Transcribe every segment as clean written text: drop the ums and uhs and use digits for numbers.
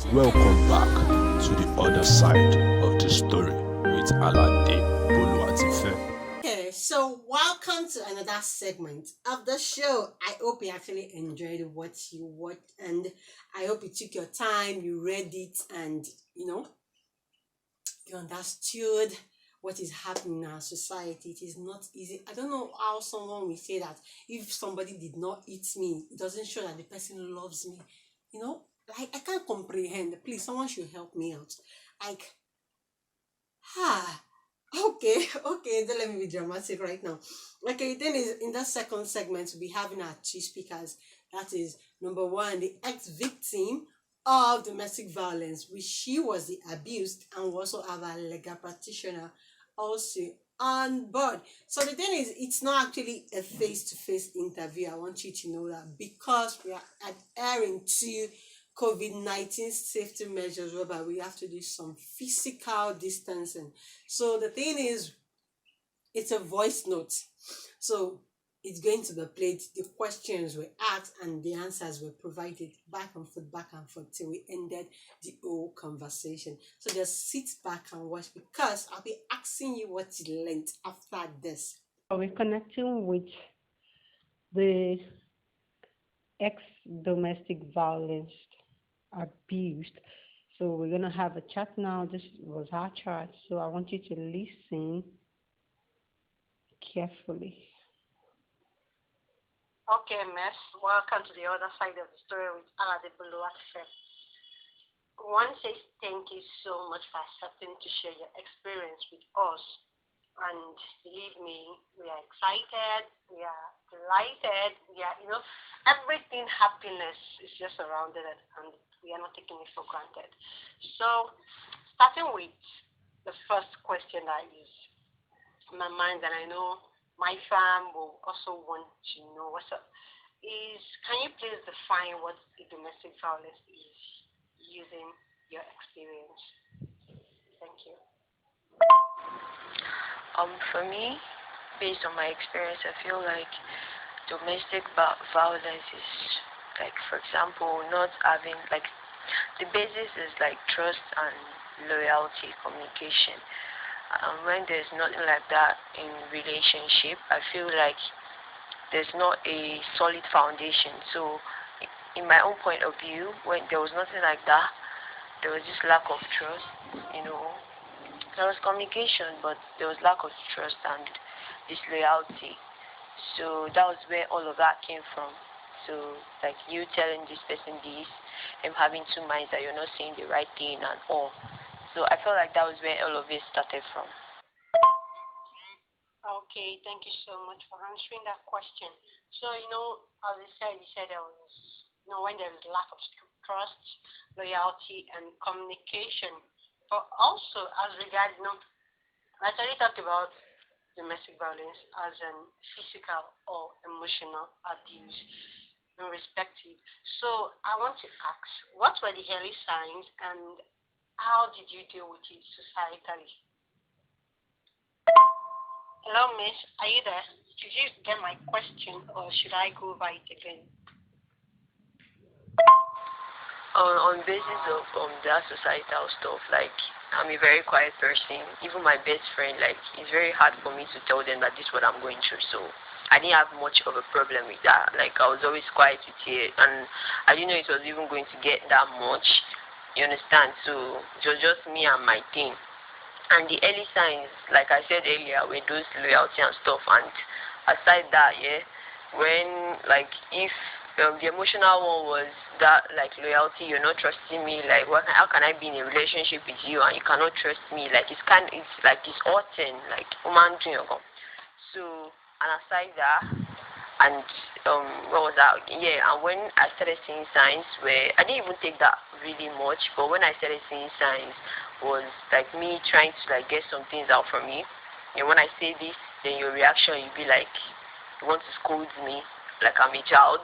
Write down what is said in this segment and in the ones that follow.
Welcome back to the other side of the story with Alade, Boluwatife. Okay, so welcome to another segment of the show. I hope you actually enjoyed what you watched, and I hope you took your time, you read it, and you understood what is happening in our society. It is not easy. I don't know how someone will say that if somebody did not eat me, it doesn't show that the person loves me. You know, like I can't comprehend. Please, someone should help me out. Like, ah, okay, okay, don't let me be dramatic right now. Okay, then is in that second segment, we'll be having our two speakers. That is number one, the ex-victim of domestic violence, which she was the abused, and we also have a legal practitioner also on board. So the thing is, it's not actually a face-to-face interview. I want you to know that because we are adhering to COVID-19 safety measures, whereby we have to do some physical distancing. So the thing is, it's a voice note. So it's going to be played. The questions were asked and the answers were provided back and forth till we ended the whole conversation. So just sit back and watch because I'll be asking you what you learned after this. We're connecting with the ex-domestic violence abused. So we're gonna have a chat now. This was our chat. So I want you to listen carefully. Okay, Miss. Welcome to the other side of the story with Alade Boluwatife. One says thank you so much for accepting to share your experience with us. And believe me, we are excited, we are delighted, everything happiness is just surrounded it and we are not taking it for granted. So, starting with the first question that is in my mind, and I know my fam will also want to know what's up, is can you please define what a domestic violence is using your experience? Thank you. For me, based on my experience, I feel like domestic violence is like, for example, not having like the basis is like trust and loyalty, communication. When there's nothing like that in relationship, I feel like there's not a solid foundation. So, in my own point of view, when there was nothing like that, there was just lack of trust, you know, there was communication, but there was lack of trust and disloyalty. So that was where all of that came from. So like you telling this person this, and having two minds that you're not saying the right thing and all. So I felt like that was where all of it started from. Okay, thank you so much for answering that question. So, as you said there was, when there is lack of trust, loyalty, and communication. But also, as regards, I actually talked about domestic violence as an physical or emotional abuse, irrespective. So, I want to ask, what were the early signs and how did you deal with it societally? Hello, Miss. Are you there? Did you get my question, or should I go over it again? On basis of that societal stuff, like I'm a very quiet person. Even my best friend, like it's very hard for me to tell them that this is what I'm going through. So I didn't have much of a problem with that. Like I was always quiet with it, and I didn't know it was even going to get that much. You understand? So it was just me and my team. And the early signs, like I said earlier, were those loyalty and stuff. And aside that, yeah, when like if the emotional one was that like loyalty, you're not trusting me. Like, how can I be in a relationship with you and you cannot trust me? Like, it's like it's often like woman doing. So, and aside that, and what was that? Yeah, and when I started seeing signs where I didn't even take that really much, but when I started seeing signs was like me trying to like get some things out from you. And when I say this, then your reaction you be like, you want to scold me like I'm a child.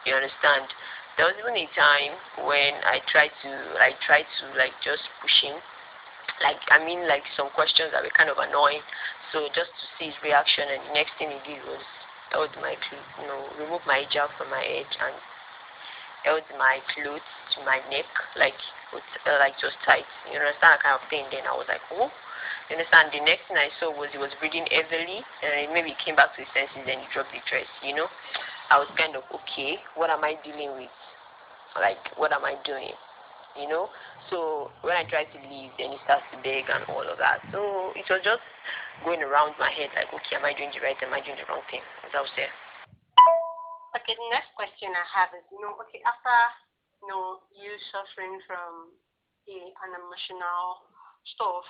You understand? There was even a time when I tried to like just push him. Like I mean like some questions that were kind of annoying. So just to see his reaction, and the next thing he did was automatically, remove my hijab from my head and held my clothes to my neck, like like just tight. You understand that kind of thing? Then I was like, oh. You understand? The next thing I saw was he was breathing heavily, and maybe he came back to his senses, then he dropped the dress. I was kind of okay. What am I dealing with? Like, what am I doing? So when I tried to leave, then he starts to beg and all of that. So it was just going around my head, like, okay, am I doing the right thing? Am I doing the wrong thing? As I was there. Okay, the next question I have is, okay, after, you suffering from an emotional stuff,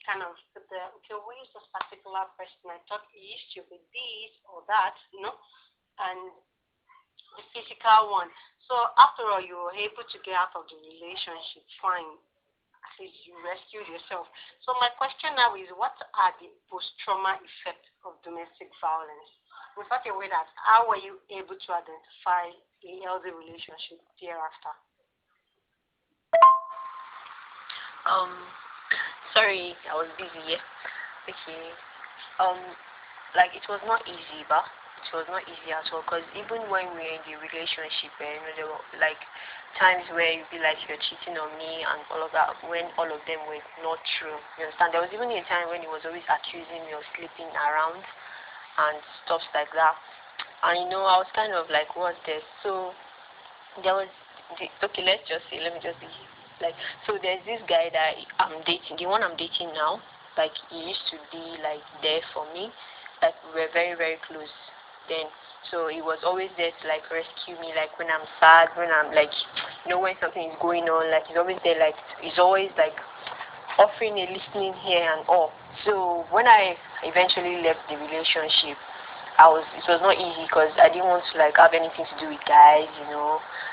kind of put okay, who is this particular person? I thought he used to be this or that, and the physical one. So after all, you were able to get out of the relationship, fine. At least you rescued yourself. So my question now is, what are the post-trauma effects of domestic violence? In such a way that how were you able to identify a healthy relationship thereafter? Um, Sorry, I was busy. Yeah. Okay. Um, like it was not easy, but it was not easy at all. Cause even when we were in the relationship, there were like times where you'd be like you're cheating on me and all of that. When all of them were not true, you understand? There was even a time when he was always accusing me of sleeping around and stuff like that. And I was kind of like, what's this? So there was okay, let me just be like, so there's this guy that I'm dating, the one I'm dating now. Like he used to be like there for me, like we were very very close then. So he was always there to like rescue me, like when I'm sad, when I'm like, when something is going on, like he's always there, like he's always like offering a listening ear and all. So when I eventually left the relationship, it was not easy because I didn't want to like have anything to do with guys.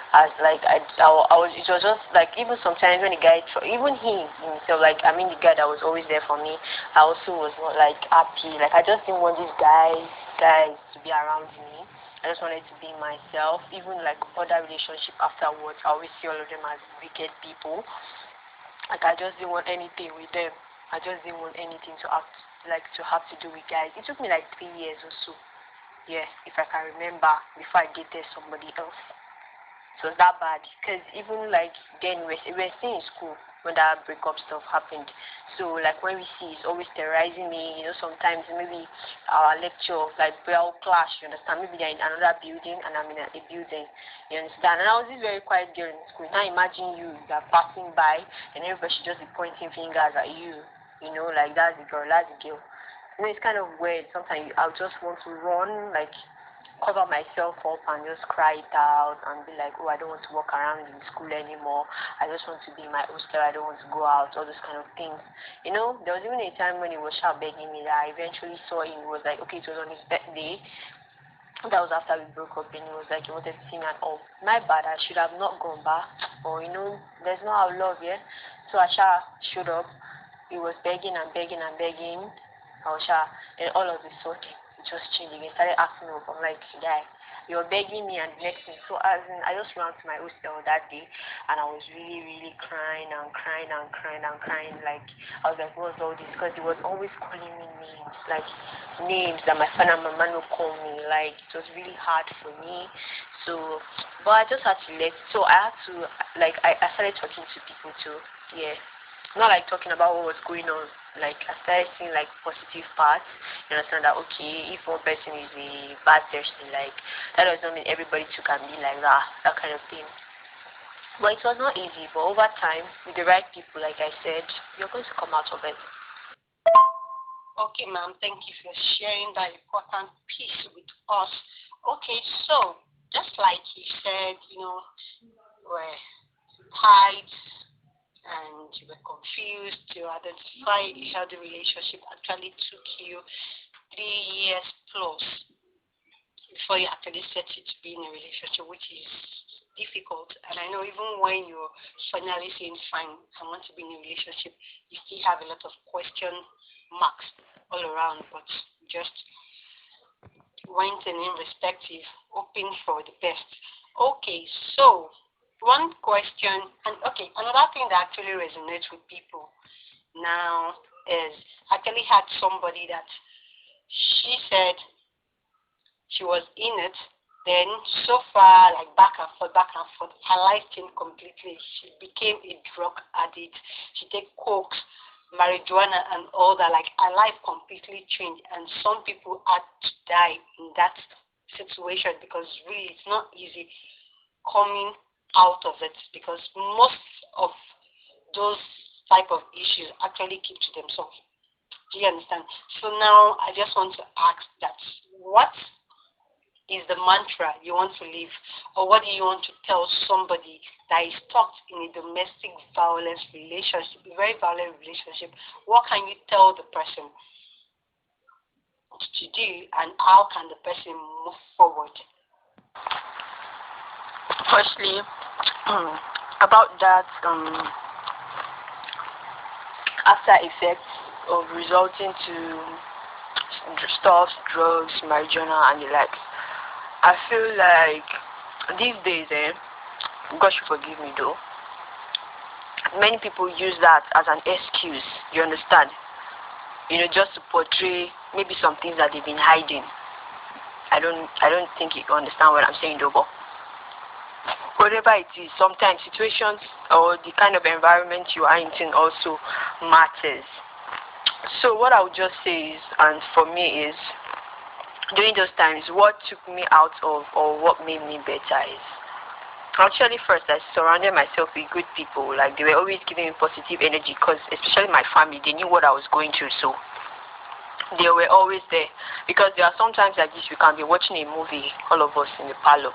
As like I was, it was just like even sometimes when the guy, even he himself, like I mean the guy that was always there for me, I also was not like happy. Like I just didn't want these guys to be around me. I just wanted to be myself. Even like other relationship afterwards, I always see all of them as wicked people. Like I just didn't want anything with them. I just didn't want anything to have to do with guys. It took me like 3 years or so. Yeah, if I can remember, before I dated somebody else. So it was that bad. Because even like then we were still in school when that breakup stuff happened. So like when we see, it's always terrorizing me. Sometimes maybe our lecture, like we'll clash, you understand? Maybe they're in another building and I'm in a building, you understand? And I was this very quiet girl in school. Now imagine you're passing by and everybody should just be pointing fingers at you. Like that's the girl, that's the girl. It's kind of weird. Sometimes I'll just want to run, like cover myself up and just cry it out and be like, oh, I don't want to walk around in school anymore. I just want to be in my hostel. I don't want to go out, all those kind of things. There was even a time when he was sharp begging me that I eventually saw him. He was like, okay, it was on his birthday. That was after we broke up and he was like, he wanted to see me and all. My bad, I should have not gone back. Or, there's no how love, yeah? So I showed up. He was begging and begging and begging. And all of a sudden, it just changed again. He started asking me up. I'm like, guy, you're begging me and next thing. So I just ran to my hostel that day and I was really, really crying and crying and crying and crying. Like, I was like, what's all this? Because he was always calling me names, like names that my father and my mama no call me. Like, it was really hard for me. So, but I just had to so I had to, like, I started talking to people too. Yeah. Not like talking about what was going on. Like I started seeing like positive parts. You understand that okay, if one person is a bad person, like that does not mean everybody too can be like that kind of thing. But it was not easy. But over time, with the right people, like I said, you're going to come out of it. Okay, ma'am, thank you for sharing that important piece with us. Okay, so just like you said, we're tight and you were confused to identify a healthy relationship actually took you 3 years plus before you actually set it to be in a relationship, which is difficult. And I know even when you're finally saying, fine, I want to be in a relationship, you still have a lot of question marks all around, but just went in irrespective, hoping for the best. Okay, so one question, and okay, another thing that actually resonates with people now is actually had somebody that she said she was in it Then so far, like back and forth, her life changed completely. She became a drug addict. She take cokes, marijuana, and all that. Like her life completely changed, and some people had to die in that situation because really it's not easy coming out of it because most of those type of issues actually keep to themselves. Do you understand? So now I just want to ask that what is the mantra you want to live, or what do you want to tell somebody that is stuck in a domestic violence relationship, a very violent relationship? What can you tell the person to do, and how can the person move forward? Firstly, about that after effects of resulting to stuff, drugs, marijuana, and the likes. I feel like these days, God should forgive me though, many people use that as an excuse, you understand? Just to portray maybe some things that they've been hiding. I don't think you understand what I'm saying though, but whatever it is, sometimes situations or the kind of environment you are in also matters. So what I would just say is, and for me is, during those times, what took me out of or what made me better is, actually first I surrounded myself with good people. Like they were always giving me positive energy because especially my family, they knew what I was going through. So they were always there because there are sometimes like this, we can be watching a movie, all of us in the parlor.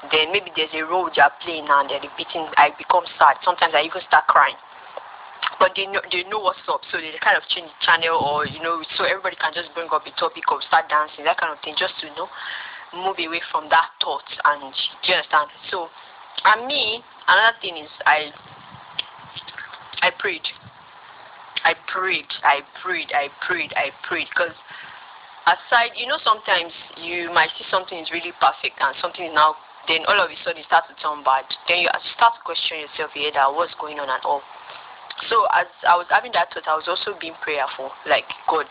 Then maybe there's a role they are playing and they're repeating. I become sad. Sometimes I even start crying. But they know what's up, so they kind of change the channel, or so everybody can just bring up a topic of start dancing, that kind of thing, just to move away from that thought. And do you understand? So, and me, another thing is I prayed. Because aside, sometimes you might see something is really perfect and something is now, then all of a sudden it starts to turn bad. Then you start to question yourself here that what's going on and all. So as I was having that thought, I was also being prayerful, like, God,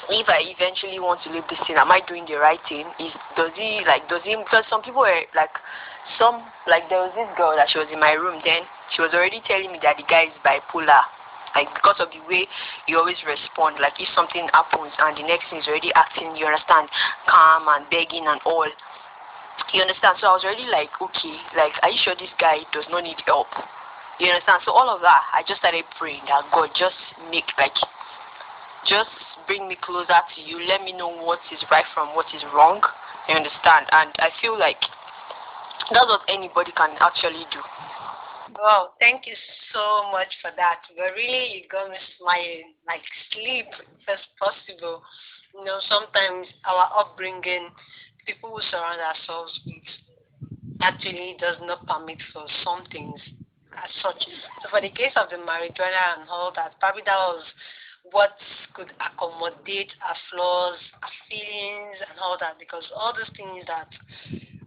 if I eventually want to leave this thing, am I doing the right thing? Because some people were like, there was this girl that she was in my room, then she was already telling me that the guy is bipolar, like because of the way you always respond, like if something happens and the next thing is already acting, you understand, calm and begging and all, you understand. So I was already like, okay, like, are you sure this guy does not need help? You understand? So all of that, I just started praying that God just bring me closer to you. Let me know what is right from what is wrong. You understand? And I feel like that's what anybody can actually do. Wow, thank you so much for that. But really, you got me smiling, like sleep if it's possible. Sometimes our upbringing, people we surround ourselves with, actually does not permit for some things as such. So for the case of the marijuana and all that, probably that was what could accommodate our flaws, our feelings and all that, because all those things that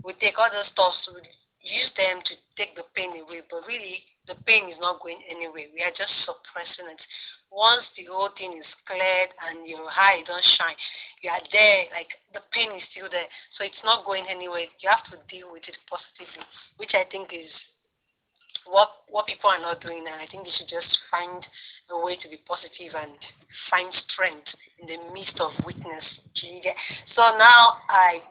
we take, all those stuff, we use them to take the pain away, but really the pain is not going anywhere. We are just suppressing it. Once the whole thing is cleared and your eye don't shine, you are there, like the pain is still there. So it's not going anywhere. You have to deal with it positively, which I think is what people are not doing now. I think they should just find a way to be positive and find strength in the midst of weakness. So now I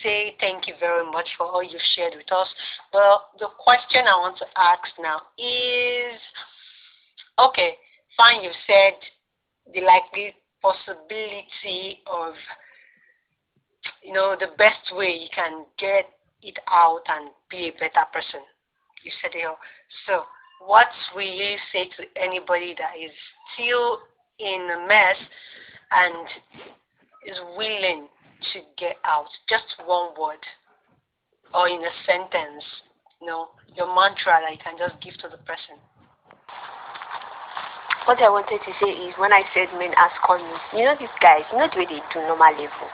say thank you very much for all you've shared with us. But the question I want to ask now is, okay, fine, you said the likely possibility of, the best way you can get it out and be a better person. You said it all. So what will you say to anybody that is still in a mess and is willing to get out? Just one word or in a sentence, your mantra that you can just give to the person. What I wanted to say is, when I said men as condoms, these guys, not the way they do normal level.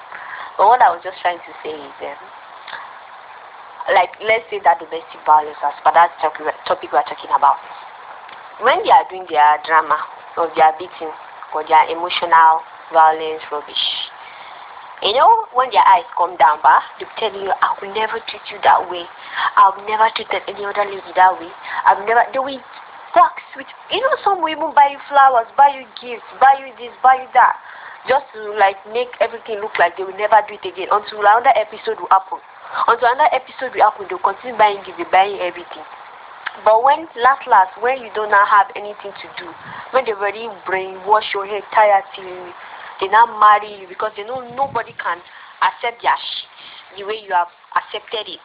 But what I was just trying to say is, like, let's say that domestic violence, as per that topic we're talking about, when they are doing their drama or their beating or their emotional violence rubbish, You know, when their eyes come down, they'll be telling you, I will never treat you that way. I've never treated any other lady that way. They will box with, some will even buy you flowers, buy you gifts, buy you this, buy you that. Just to like make everything look like they will never do it again until another episode will happen. Until another episode will happen, they'll continue buying gifts, buying everything. But when when you do not have anything to do, when they already brainwash your head tired till they now marry you because they know nobody can accept their shit the way you have accepted it,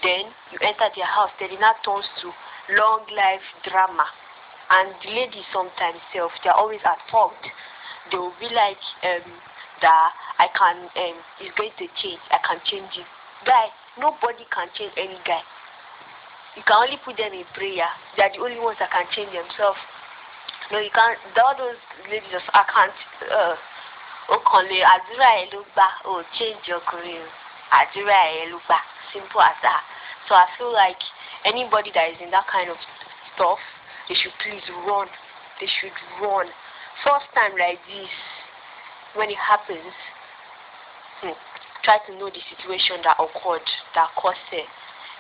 then you enter their house, then it now turns to long life drama. And the ladies sometimes they're always at fault. They will be like, that I can it's going to change, I can change it. Guy, nobody can change any guy. You can only put them in prayer. They are the only ones that can change themselves. No, you can't. All those ladies just, I can't. Okay, Adura Eluba. Oh, change your career. Adura Eluba. Simple as that. So I feel like anybody that is in that kind of stuff, they should please run. They should run. First time like this, when it happens, try to know the situation that occurred, that caused it.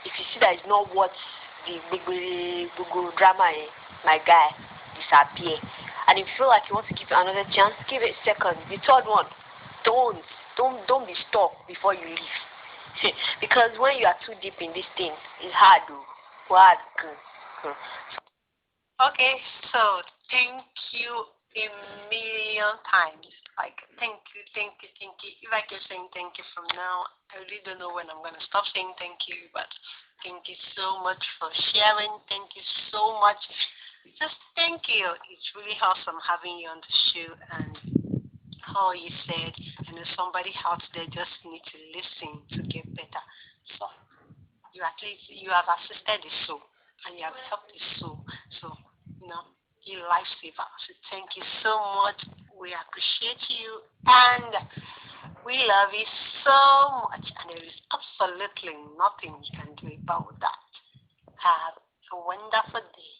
If you see that it's not what the big drama is, my guy, disappear. And if you feel like you want to give it another chance, give it second. The third one, don't be stuck before you leave. Because when you are too deep in this thing, it's hard to hard. Okay, so thank you a million times. Like, thank you, thank you, thank you. If I keep saying thank you from now, I really don't know when I'm going to stop saying thank you, but thank you so much for sharing. Thank you so much. Just thank you. It's really awesome having you on the show. And how you said, somebody out there just need to listen to get better. So you at least you have assisted the soul and you have helped the soul. So you lifesaver. So thank you so much. We appreciate you and we love you so much. And there is absolutely nothing you can do about that. Have a wonderful day.